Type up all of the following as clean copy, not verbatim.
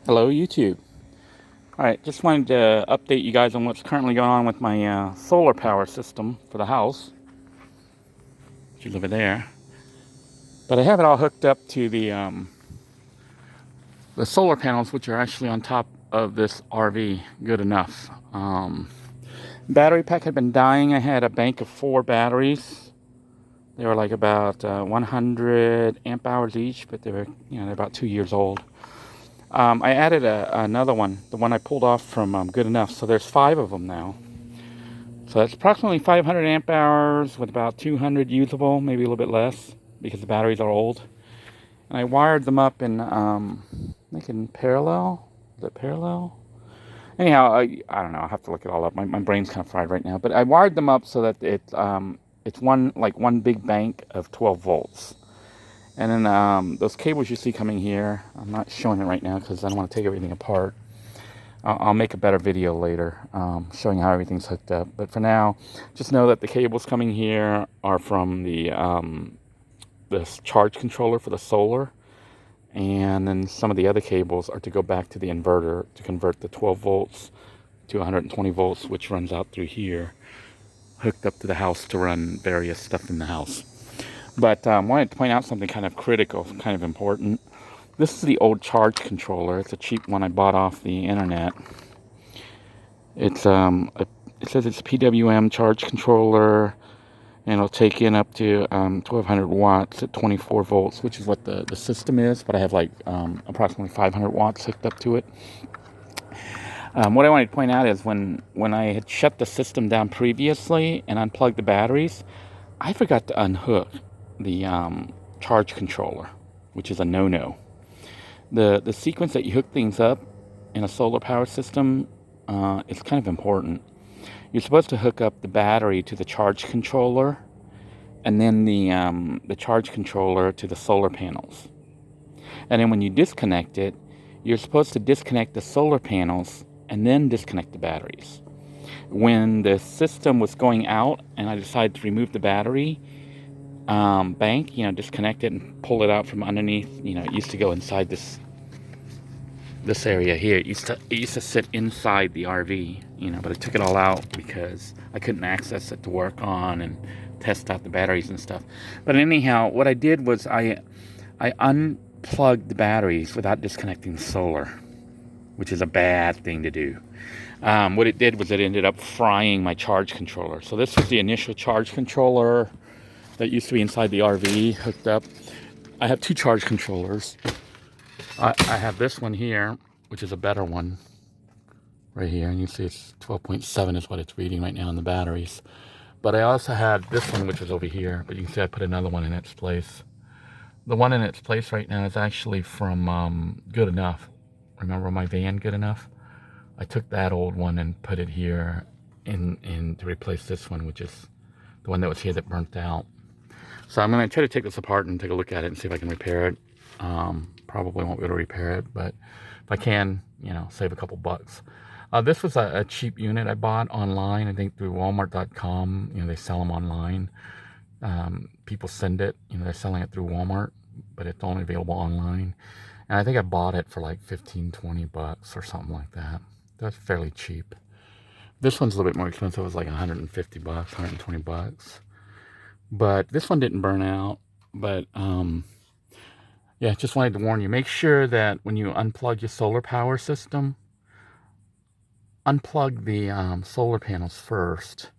Hello, YouTube. All right, just wanted to update you guys on what's currently going on with my solar power system for the house, which is over there. But I have it all hooked up to the solar panels, which are actually on top of this RV. Good enough. Battery pack had been dying. I had a bank of 4 batteries. They were like about 100 amp hours each, but they're about 2 years old. I added another one, the one I pulled off from Good Enough. So there's 5 of them now. So that's approximately 500 amp hours with about 200 usable, maybe a little bit less because the batteries are old. And I wired them up in, I think in parallel. Is it parallel? Anyhow, I don't know. I'll have to look it all up. My brain's kind of fried right now. But I wired them up so that it's one big bank of 12 volts. And then those cables you see coming here, I'm not showing it right now because I don't want to take everything apart. I'll make a better video later showing how everything's hooked up. But for now, just know that the cables coming here are from this charge controller for the solar. And then some of the other cables are to go back to the inverter to convert the 12 volts to 120 volts, which runs out through here, hooked up to the house to run various stuff in the house. But I wanted to point out something kind of critical, kind of important. This is the old charge controller. It's a cheap one I bought off the internet. It's it says it's a PWM charge controller, and it'll take in up to 1200 watts at 24 volts, which is what the system is. But I have like approximately 500 watts hooked up to it. What I wanted to point out is when I had shut the system down previously and unplugged the batteries, I forgot to unhook the charge controller, which is a no-no. The sequence that you hook things up in a solar power system is kind of important. You're supposed to hook up the battery to the charge controller, and then the charge controller to the solar panels. And then when you disconnect it, you're supposed to disconnect the solar panels and then disconnect the batteries. When the system was going out and I decided to remove the battery bank, disconnect it and pull it out from underneath, it used to go inside this area here. It used to sit inside the RV, but I took it all out because I couldn't access it to work on and test out the batteries and stuff. But anyhow, what I did was I unplugged the batteries without disconnecting the solar, which is a bad thing to do. What it did was it ended up frying my charge controller. So this was the initial charge controller that used to be inside the RV hooked up. I have 2 charge controllers. I have this one here, which is a better one right here. And you see it's 12.7 is what it's reading right now in the batteries. But I also had this one, which was over here. But you can see I put another one in its place. The one in its place right now is actually from Good Enough. Remember my van, Good Enough? I took that old one and put it here in to replace this one, which is the one that was here that burnt out. So I'm going to try to take this apart and take a look at it and see if I can repair it. Probably won't be able to repair it, but if I can, save a couple bucks. This was a cheap unit I bought online, I think through Walmart.com. They sell them online. People send it, they're selling it through Walmart, but it's only available online. And I think I bought it for like 15, 20 bucks or something like that. That's fairly cheap. This one's a little bit more expensive. It was like 150 bucks, 120 bucks. But this one didn't burn out. But yeah, just wanted to warn you. Make sure that when you unplug your solar power system, unplug the solar panels first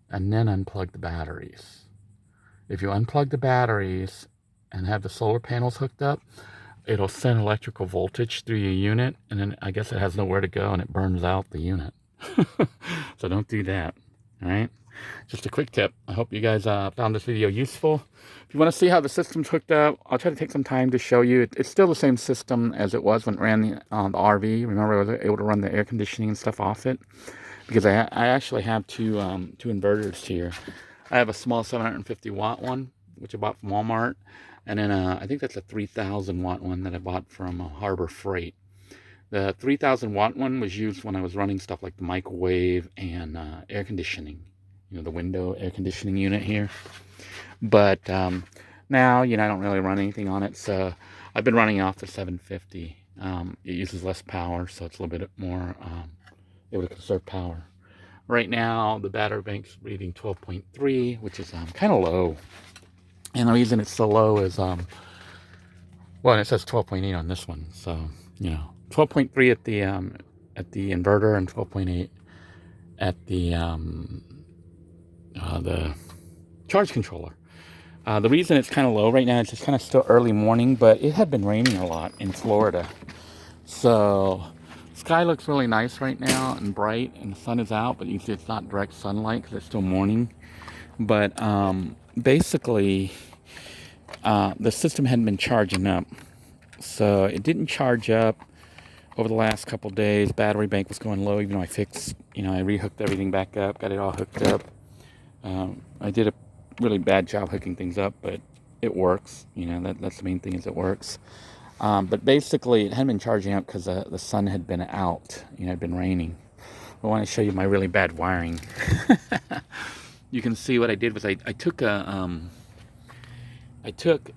and then unplug the batteries. If you unplug the batteries and have the solar panels hooked up, it'll send electrical voltage through your unit, and then I guess it has nowhere to go and it burns out the unit. So don't do that. All right, just a quick tip. I hope you guys found this video useful. If you want to see how the system's hooked up, I'll try to take some time to show you. It's still the same system as it was when it ran the RV. Remember, I was able to run the air conditioning and stuff off it because I actually have two inverters here. I have a small 750 watt one, which I bought from Walmart, and then I think that's a 3,000 watt one that I bought from Harbor Freight. The 3,000 watt one was used when I was running stuff like the microwave and air conditioning, the window air conditioning unit here. But now, I don't really run anything on it, so I've been running off the 750. It uses less power, so it's a little bit more able to conserve power. Right now, the battery bank's reading 12.3, which is kind of low. And the reason it's so low is, well, it says 12.8 on this one, so 12.3 at the inverter and 12.8 at the charge controller. The reason it's kind of low right now is just kind of still early morning, but it had been raining a lot in Florida. So sky looks really nice right now and bright, and the sun is out, but you see it's not direct sunlight because it's still morning. But basically, the system hadn't been charging up. So it didn't charge up over the last couple days. Battery bank was going low, even though I rehooked everything back up, got it all hooked up. I did a really bad job hooking things up, but it works. That's the main thing, is it works. But basically, it hadn't been charging up because the sun had been out. It had been raining. I want to show you my really bad wiring. You can see what I did was I took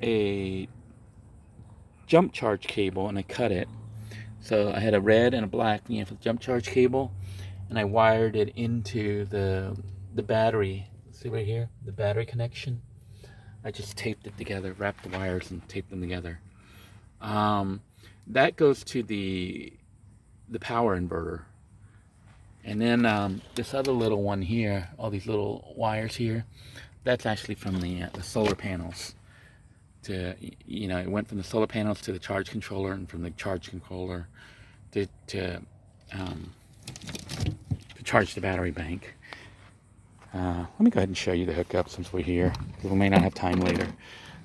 a jump charge cable and I cut it. So I had a red and a black for the jump charge cable, and I wired it into the battery. See right here, the battery connection. I just taped it together, wrapped the wires and taped them together. That goes to the power inverter. And then this other little one here, all these little wires here, that's actually from the solar panels. It went from the solar panels to the charge controller, and from the charge controller to charge the battery bank. Let me go ahead and show you the hookup since we're here, because we may not have time later.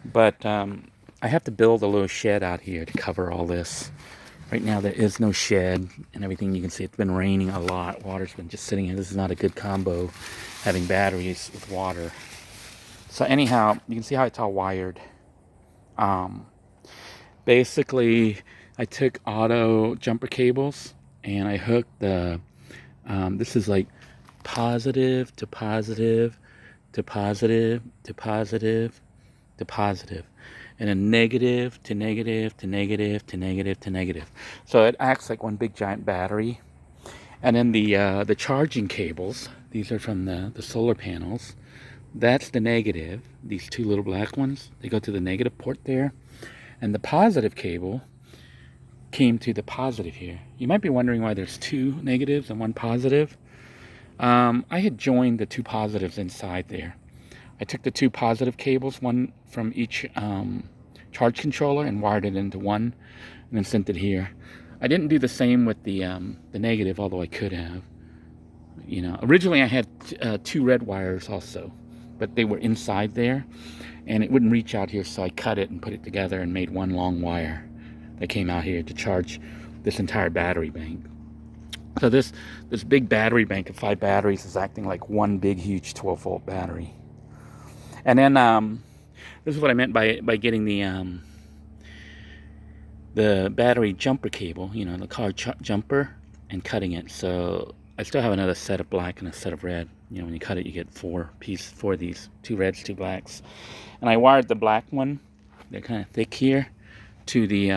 But I have to build a little shed out here to cover all this. Right now there is no shed and everything. You can see it's been raining a lot. Water's been just sitting here. This is not a good combo, having batteries with water. So anyhow, you can see how it's all wired. Basically, I took auto jumper cables and I hooked this is like positive to positive to positive to positive to positive, and then negative to negative to negative to negative to negative. So it acts like one big giant battery. And then the charging cables, these are from the solar panels. That's the negative. These two little black ones, they go to the negative port there. And the positive cable came to the positive here. You might be wondering why there's two negatives and one positive. I had joined the two positives inside there. I took the two positive cables, one from each charge controller, and wired it into one, and then sent it here. I didn't do the same with the negative, although I could have. Originally I had two red wires also, but they were inside there, and it wouldn't reach out here, so I cut it and put it together and made one long wire that came out here to charge this entire battery bank. So this big battery bank of 5 batteries is acting like one big, huge 12-volt battery. And then this is what I meant by getting the battery jumper cable, the car jumper, and cutting it. So I still have another set of black and a set of red. When you cut it, you get 4 of these, 2 reds, 2 blacks. And I wired the black one, they're kind of thick here, to the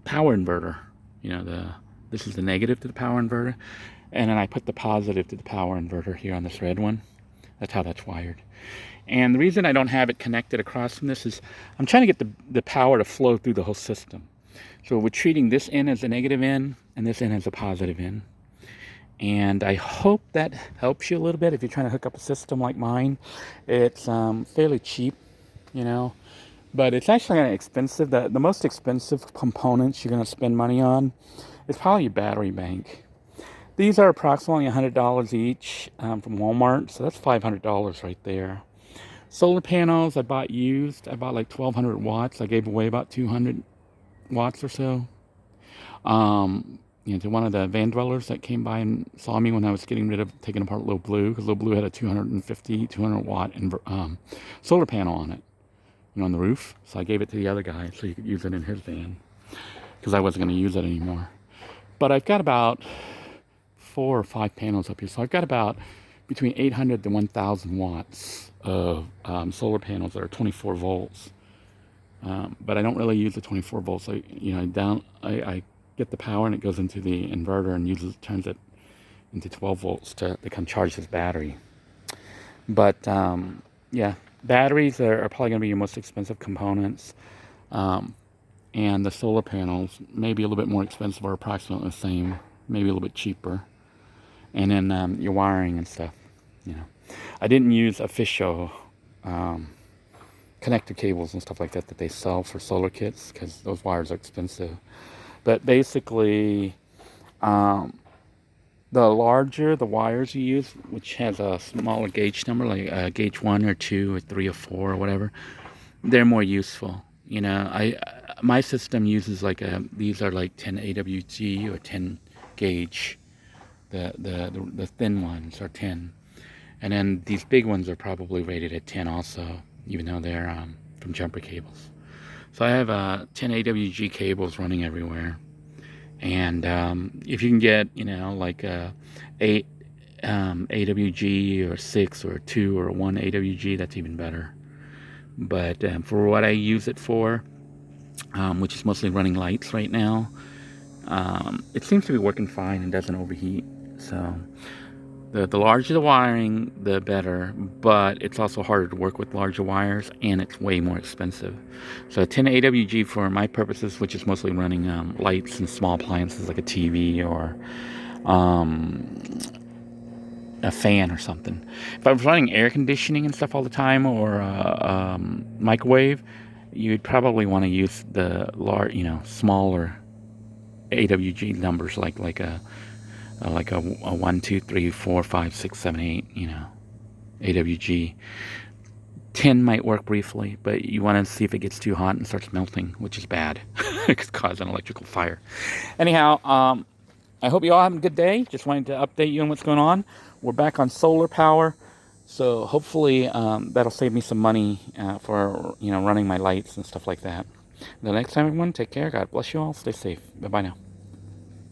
power inverter. This is the negative to the power inverter, and then I put the positive to the power inverter here on this red one. That's how that's wired. And the reason I don't have it connected across from this is I'm trying to get the power to flow through the whole system. So we're treating this end as a negative end and this end as a positive end. And I hope that helps you a little bit if you're trying to hook up a system like mine. It's fairly cheap, but it's actually kind of expensive. The most expensive components you're going to spend money on is probably your battery bank. These are approximately $100 each from Walmart, so that's $500 right there. Solar panels I bought used. I bought like 1,200 watts. I gave away about 200 watts or so. To one of the van dwellers that came by and saw me when I was taking apart Little Blue, because Little Blue had a 200 watt solar panel on it, on the roof. So I gave it to the other guy so he could use it in his van, because I wasn't going to use it anymore. But I've got about 4 or 5 panels up here, so I've got about between 800 to 1,000 watts of solar panels that are 24 volts. But I don't really use the 24 volts. I get the power and it goes into the inverter and turns it into 12 volts to kind of charge this battery. But yeah, batteries are probably going to be your most expensive components. Um, and the solar panels may be a little bit more expensive or approximately the same, maybe a little bit cheaper. And then your wiring and stuff. You know, I didn't use official connector cables and stuff like that they sell for solar kits because those wires are expensive. But basically, the larger the wires you use, which has a smaller gauge number, like gauge 1 or 2 or 3 or 4 or whatever, they're more useful. You know, my system uses these are like 10 AWG or 10 gauge. The thin ones are 10, and then these big ones are probably rated at 10 also, even though they're from jumper cables. So I have 10 AWG cables running everywhere. And if you can get, you know, like 8 AWG or 6 or 2 or 1 AWG, that's even better. But for what I use it for, which is mostly running lights right now, it seems to be working fine and doesn't overheat. So the larger the wiring, the better, but it's also harder to work with larger wires, and it's way more expensive. So 10 AWG for my purposes, which is mostly running lights and small appliances like a TV or a fan or something. If I was running air conditioning and stuff all the time, or microwave, you'd probably want to use the large, you know, smaller AWG numbers, like a 1, 2, 3, 4, 5, 6, 7, 8, you know, AWG. 10 might work briefly, but you want to see if it gets too hot and starts melting, which is bad. It could cause an electrical fire. Anyhow, I hope you all have a good day. Just wanted to update you on what's going on. We're back on solar power, so hopefully that'll save me some money for, you know, running my lights and stuff like that. Until next time, everyone, take care. God bless you all. Stay safe. Bye-bye now.